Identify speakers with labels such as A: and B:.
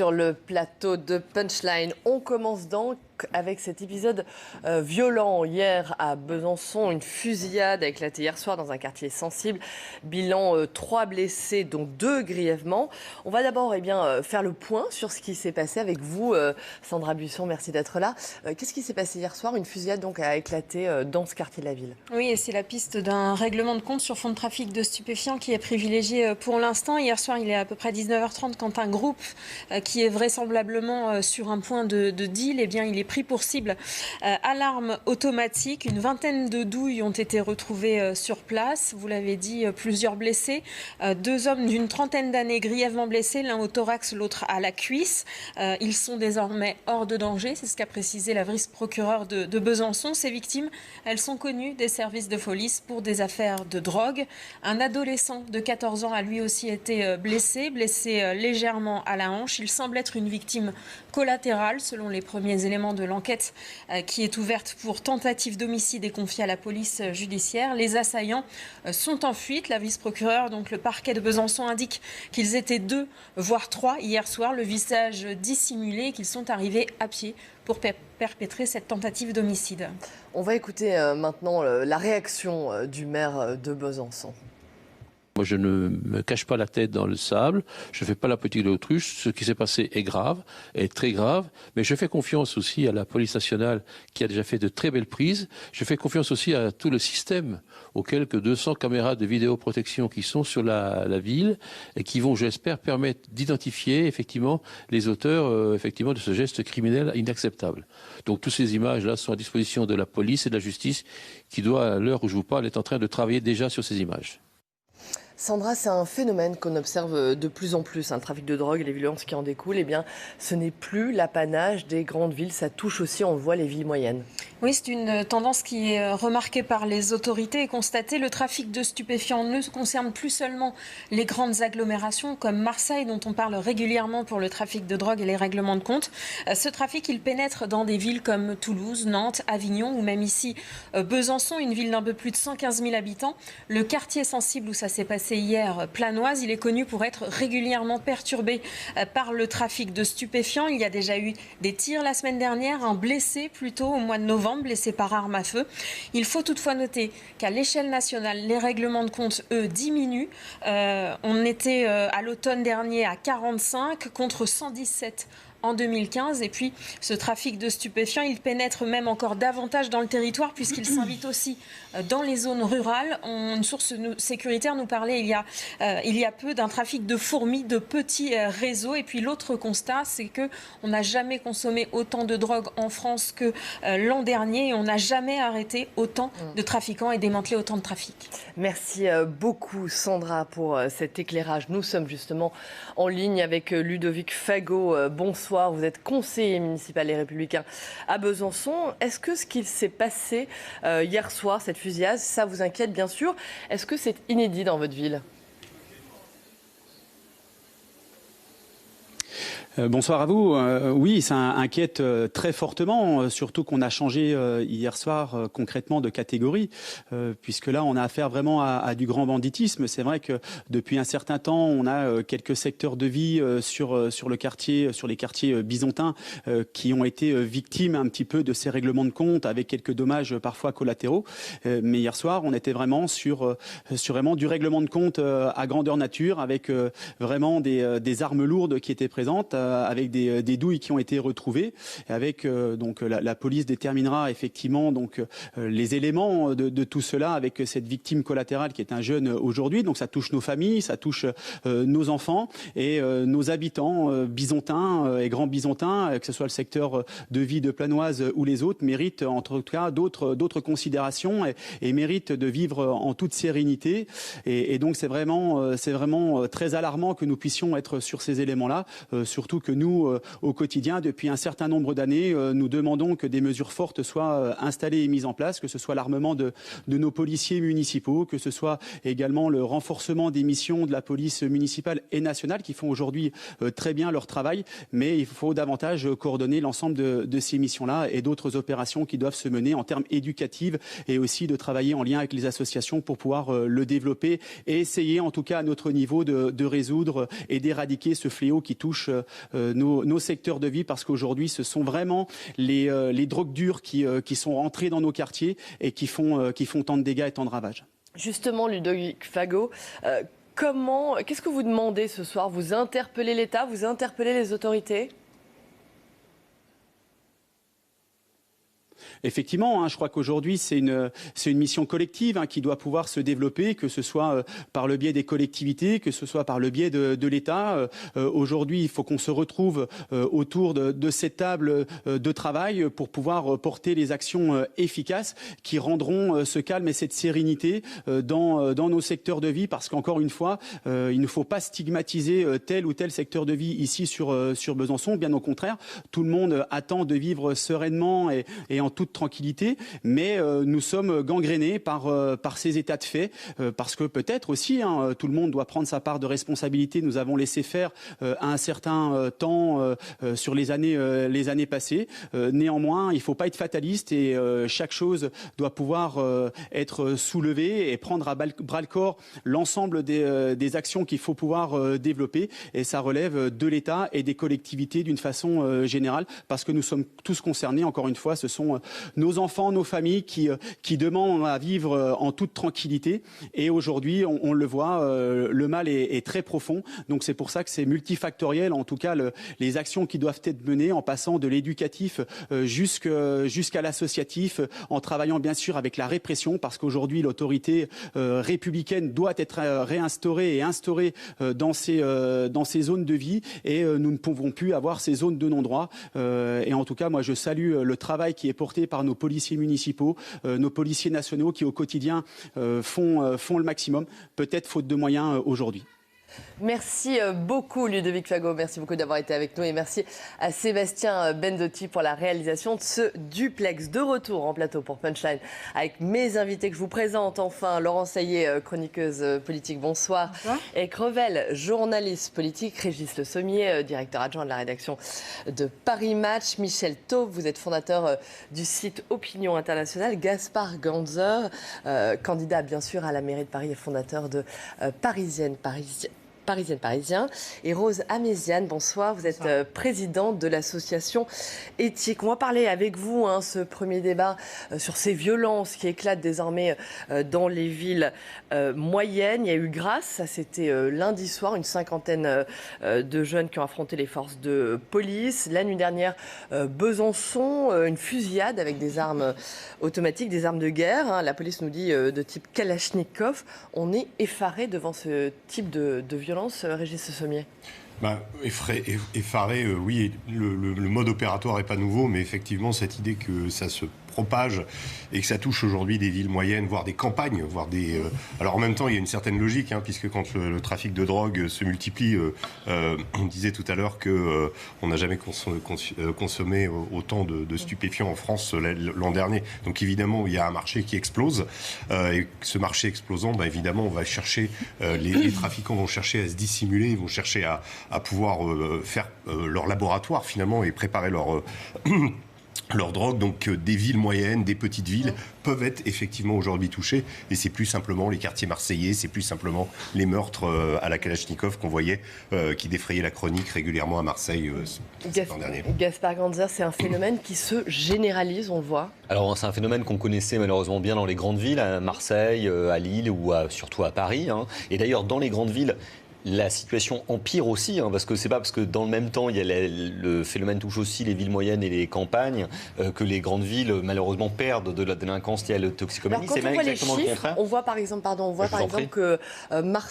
A: Sur le plateau de Punchline, on commence donc avec cet épisode violent hier à Besançon. Une fusillade a éclaté hier soir dans un quartier sensible. Bilan 3 blessés, dont 2 grièvement. On va d'abord faire le point sur ce qui s'est passé avec vous, Sandra Buisson. Merci d'être là. Qu'est-ce qui s'est passé hier soir? Une fusillade donc a éclaté dans ce quartier de la ville.
B: Oui, et c'est la piste d'un règlement de compte sur fond de trafic de stupéfiants qui est privilégié pour l'instant. Hier soir, il est à peu près 19h30 quand un groupe qui est vraisemblablement sur un point de deal, il est pris pour cible à l'arme automatique. Une vingtaine de douilles ont été retrouvées sur place. Vous l'avez dit, plusieurs blessés. 2 hommes d'une trentaine d'années grièvement blessés, l'un au thorax, l'autre à la cuisse. Ils sont désormais hors de danger, c'est ce qu'a précisé la vice-procureure de Besançon. Ces victimes, elles sont connues des services de police pour des affaires de drogue. Un adolescent de 14 ans a lui aussi été blessé légèrement à la hanche. Il semble être une victime collatérale, selon les premiers éléments de l'enquête qui est ouverte pour tentative d'homicide et confiée à la police judiciaire. Les assaillants sont en fuite. La vice-procureure, donc le parquet de Besançon, indique qu'ils étaient 2, voire 3 hier soir, le visage dissimulé, et qu'ils sont arrivés à pied pour perpétrer cette tentative d'homicide.
A: On va écouter maintenant la réaction du maire de Besançon.
C: Moi, je ne me cache pas la tête dans le sable, je ne fais pas la politique de l'autruche. Ce qui s'est passé est grave, est très grave, mais je fais confiance aussi à la police nationale qui a déjà fait de très belles prises. Je fais confiance aussi à tout le système, aux quelques 200 caméras de vidéoprotection qui sont sur la ville et qui vont, j'espère, permettre d'identifier effectivement les auteurs effectivement de ce geste criminel inacceptable. Donc toutes ces images-là sont à disposition de la police et de la justice qui doit, à l'heure où je vous parle, être en train de travailler déjà sur ces images.
A: Sandra, c'est un phénomène qu'on observe de plus en plus, le trafic de drogue et les violences qui en découlent. Ce n'est plus l'apanage des grandes villes, ça touche aussi, on le voit, les villes moyennes.
B: Oui, c'est une tendance qui est remarquée par les autorités et constatée. Le trafic de stupéfiants ne concerne plus seulement les grandes agglomérations comme Marseille, dont on parle régulièrement pour le trafic de drogue et les règlements de compte. Ce trafic, il pénètre dans des villes comme Toulouse, Nantes, Avignon ou même ici Besançon, une ville d'un peu plus de 115 000 habitants. Le quartier sensible où ça s'est passé hier, Planoise, il est connu pour être régulièrement perturbé par le trafic de stupéfiants. Il y a déjà eu des tirs la semaine dernière, un blessé plutôt au mois de novembre, blessé par arme à feu. Il faut toutefois noter qu'à l'échelle nationale, les règlements de compte, eux, diminuent. On était à l'automne dernier à 45 contre 117 en 2015. Et puis, ce trafic de stupéfiants, il pénètre même encore davantage dans le territoire puisqu'il s'invite aussi dans les zones rurales. Une source sécuritaire nous parlait il y a peu d'un trafic de fourmis, de petits réseaux. Et puis, l'autre constat, c'est qu'on n'a jamais consommé autant de drogue en France que l'an dernier. Et on n'a jamais arrêté autant de trafiquants et démantelé autant de trafic.
A: Merci beaucoup, Sandra, pour cet éclairage. Nous sommes justement en ligne avec Ludovic Fagot. Bonsoir. Vous êtes conseiller municipal Les Républicains à Besançon. Est-ce que ce qui s'est passé hier soir, cette fusillade, ça vous inquiète bien sûr? Est-ce que c'est inédit dans votre ville?
D: Bonsoir à vous. Oui, ça inquiète très fortement, surtout qu'on a changé hier soir concrètement de catégorie, puisque là on a affaire vraiment à du grand banditisme. C'est vrai que depuis un certain temps, on a quelques secteurs de vie sur les quartiers bisontins qui ont été victimes un petit peu de ces règlements de compte, avec quelques dommages parfois collatéraux. Mais hier soir, on était vraiment sur vraiment du règlement de compte à grandeur nature, avec vraiment des armes lourdes qui étaient présentes, avec des douilles qui ont été retrouvées, avec donc la police déterminera effectivement donc les éléments de tout cela, avec cette victime collatérale qui est un jeune aujourd'hui. Donc ça touche nos familles, ça touche nos enfants et nos habitants bisontins et grands bisontins, que ce soit le secteur de vie de Planoise ou les autres, méritent en tout cas d'autres considérations et méritent de vivre en toute sérénité. Et donc c'est vraiment très alarmant que nous puissions être sur ces éléments-là, surtout que nous, au quotidien, depuis un certain nombre d'années, nous demandons que des mesures fortes soient installées et mises en place, que ce soit l'armement de nos policiers municipaux, que ce soit également le renforcement des missions de la police municipale et nationale qui font aujourd'hui très bien leur travail, mais il faut davantage coordonner l'ensemble de ces missions-là et d'autres opérations qui doivent se mener en termes éducatifs et aussi de travailler en lien avec les associations pour pouvoir le développer et essayer en tout cas à notre niveau de résoudre et d'éradiquer ce fléau qui touche nos secteurs de vie, parce qu'aujourd'hui, ce sont vraiment les drogues dures qui sont rentrées dans nos quartiers et qui font tant de dégâts et tant de ravages.
A: Justement, Ludovic Fagot, qu'est-ce que vous demandez ce soir? Vous interpellez l'État, vous interpellez les autorités?
D: Effectivement, je crois qu'aujourd'hui, c'est une mission collective qui doit pouvoir se développer, que ce soit par le biais des collectivités, que ce soit par le biais de l'État. Aujourd'hui, il faut qu'on se retrouve autour de cette table de travail pour pouvoir porter les actions efficaces qui rendront ce calme et cette sérénité dans nos secteurs de vie, parce qu'encore une fois, il ne faut pas stigmatiser tel ou tel secteur de vie ici sur Besançon. Bien au contraire, tout le monde attend de vivre sereinement et en toute tranquillité, mais nous sommes gangrénés par ces états de fait, parce que peut-être aussi, tout le monde doit prendre sa part de responsabilité. Nous avons laissé faire à un certain temps sur les années passées. Néanmoins, il ne faut pas être fataliste et chaque chose doit pouvoir être soulevée et prendre à bras le corps l'ensemble des actions qu'il faut pouvoir développer, et ça relève de l'État et des collectivités d'une façon générale, parce que nous sommes tous concernés. Encore une fois, ce sont nos enfants, nos familles qui demandent à vivre en toute tranquillité. Et aujourd'hui, on le voit, le mal est très profond. Donc c'est pour ça que c'est multifactoriel. En tout cas, les actions qui doivent être menées en passant de l'éducatif jusqu'à l'associatif, en travaillant bien sûr avec la répression, parce qu'aujourd'hui, l'autorité républicaine doit être réinstaurée et instaurée dans ces zones de vie. Et nous ne pouvons plus avoir ces zones de non-droit. Et en tout cas, moi, je salue le travail qui est porté par nos policiers municipaux, nos policiers nationaux qui au quotidien font le maximum, peut-être faute de moyens aujourd'hui.
A: Merci beaucoup Ludovic Fagot, merci beaucoup d'avoir été avec nous, et merci à Sébastien Bendotti pour la réalisation de ce duplex. De retour en plateau pour Punchline avec mes invités que je vous présente. Enfin, Laurence Saillet, chroniqueuse politique, bonsoir. Et Crevel, journaliste politique. Régis Le Sommier, directeur adjoint de la rédaction de Paris Match. Michel Taube, vous êtes fondateur du site Opinion Internationale. Gaspard Ganzer, candidat bien sûr à la mairie de Paris et fondateur de Parisienne. Et Rose Améziane, bonsoir, vous êtes présidente de l'association Éthique. On va parler avec vous, ce premier débat sur ces violences qui éclatent désormais dans les villes moyennes. Il y a eu Grasse, ça c'était lundi soir, une cinquantaine de jeunes qui ont affronté les forces de police. La nuit dernière, Besançon, une fusillade avec des armes automatiques, des armes de guerre. La police nous dit de type Kalachnikov. On est effaré devant ce type de violence. Régis Le Sommier.
E: Effaré, oui, le mode opératoire n'est pas nouveau, mais effectivement, cette idée que ça se propage et que ça touche aujourd'hui des villes moyennes, voire des campagnes, voire des... Alors en même temps, il y a une certaine logique, puisque quand le trafic de drogue se multiplie, on disait tout à l'heure qu'on n'a jamais consommé autant de stupéfiants en France l'an dernier. Donc évidemment, il y a un marché qui explose. Et ce marché explosant, évidemment, on va chercher... les trafiquants vont chercher à se dissimuler, ils vont chercher à pouvoir faire leur laboratoire finalement et préparer leur drogue. Donc des villes moyennes, des petites villes peuvent être effectivement aujourd'hui touchées, et c'est plus simplement les quartiers marseillais, c'est plus simplement les meurtres à la Kalachnikov qu'on voyait qui défrayaient la chronique régulièrement à Marseille l'an dernier.
A: Gaspard Ganzer, c'est un phénomène qui se généralise, on le voit.
F: Alors c'est un phénomène qu'on connaissait malheureusement bien dans les grandes villes, à Marseille, à Lille ou surtout à Paris. Et d'ailleurs dans les grandes villes, la situation empire aussi, parce que c'est pas parce que dans le même temps il y a le phénomène touche aussi les villes moyennes et les campagnes que les grandes villes malheureusement perdent de la délinquance liée à la toxicomanie.
A: C'est même exactement le contraire. On voit par exemple, que Marseille